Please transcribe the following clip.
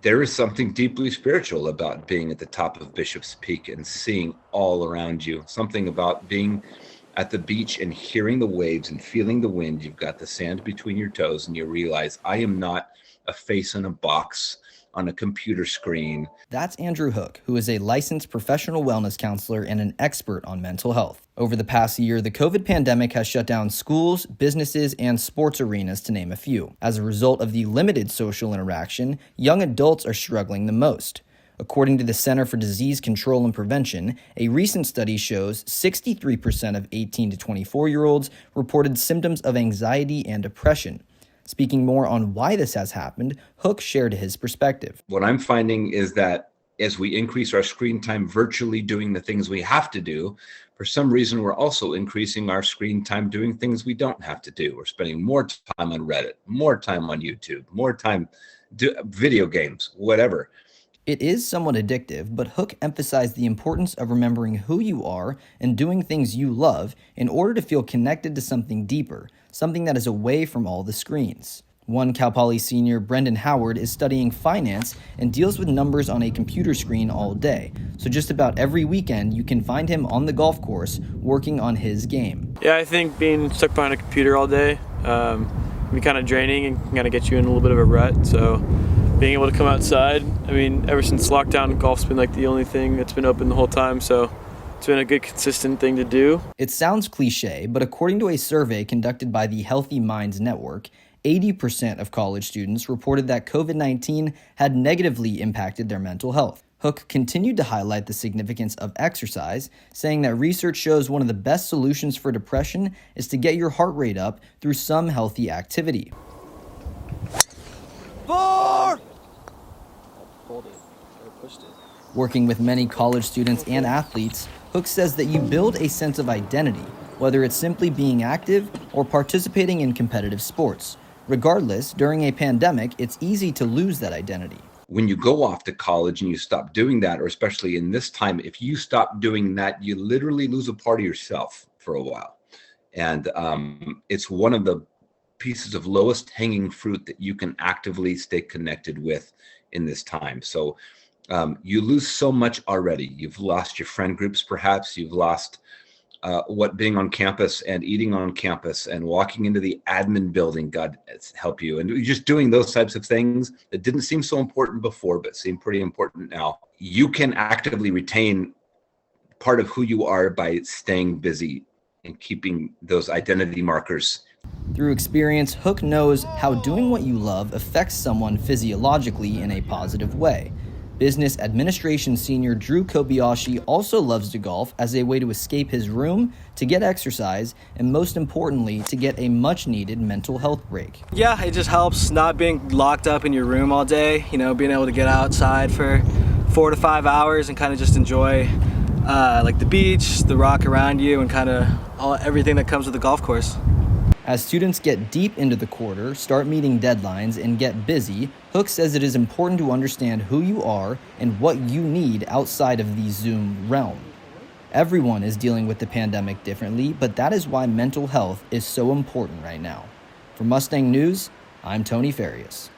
There is something deeply spiritual about being at the top of Bishop's Peak and seeing all around you. Something about being at the beach and hearing the waves and feeling the wind. You've got the sand between your toes and you realize I am not a face in a box on a computer screen. That's Andrew Hook, who is a licensed professional wellness counselor and an expert on mental health. Over the past year, the COVID pandemic has shut down schools, businesses, and sports arenas, to name a few. As a result of the limited social interaction, young adults are struggling the most. According to the Center for Disease Control and Prevention, a recent study shows 63% of 18 to 24-year-olds reported symptoms of anxiety and depression. Speaking more on why this has happened, Hook shared his perspective. What I'm finding is that as we increase our screen time virtually doing the things we have to do, for some reason, we're also increasing our screen time doing things we don't have to do. We're spending more time on Reddit, more time on YouTube, more time video games, whatever. It is somewhat addictive, but Hook emphasized the importance of remembering who you are and doing things you love in order to feel connected to something deeper, something that is away from all the screens. One Cal Poly senior, Brendan Howard, is studying finance and deals with numbers on a computer screen all day. So just about every weekend, you can find him on the golf course working on his game. Yeah, I think being stuck behind a computer all day can be kind of draining and can kind of get you in a little bit of a rut. So being able to come outside, I mean, ever since lockdown, golf's been like the only thing that's been open the whole time. So it's been a good, consistent thing to do. It sounds cliche, but according to a survey conducted by the Healthy Minds Network, 80% of college students reported that COVID-19 had negatively impacted their mental health. Hook continued to highlight the significance of exercise, saying that research shows one of the best solutions for depression is to get your heart rate up through some healthy activity. Hold it, or pushed it. Working with many college students and athletes, Hook says that you build a sense of identity, whether it's simply being active or participating in competitive sports. Regardless, during a pandemic, it's easy to lose that identity. When you go off to college and you stop doing that, or especially in this time, if you stop doing that, you literally lose a part of yourself for a while. And it's one of the pieces of lowest hanging fruit that you can actively stay connected with in this time. So you lose so much already. You've lost your friend groups, perhaps. You've lost what being on campus and eating on campus and walking into the admin building, God help you. And just doing those types of things that didn't seem so important before, but seem pretty important now. You can actively retain part of who you are by staying busy and keeping those identity markers. Through experience, Hook knows how doing what you love affects someone physiologically in a positive way. Business administration senior Drew Kobayashi also loves to golf as a way to escape his room, to get exercise, and most importantly, to get a much-needed mental health break. Yeah, it just helps not being locked up in your room all day, being able to get outside for 4 to 5 hours and kind of just enjoy like the beach, the rock around you, and kind of everything that comes with the golf course. As students get deep into the quarter, start meeting deadlines, and get busy, Hook says it is important to understand who you are and what you need outside of the Zoom realm. Everyone is dealing with the pandemic differently, but that is why mental health is so important right now. For Mustang News, I'm Tony Farias.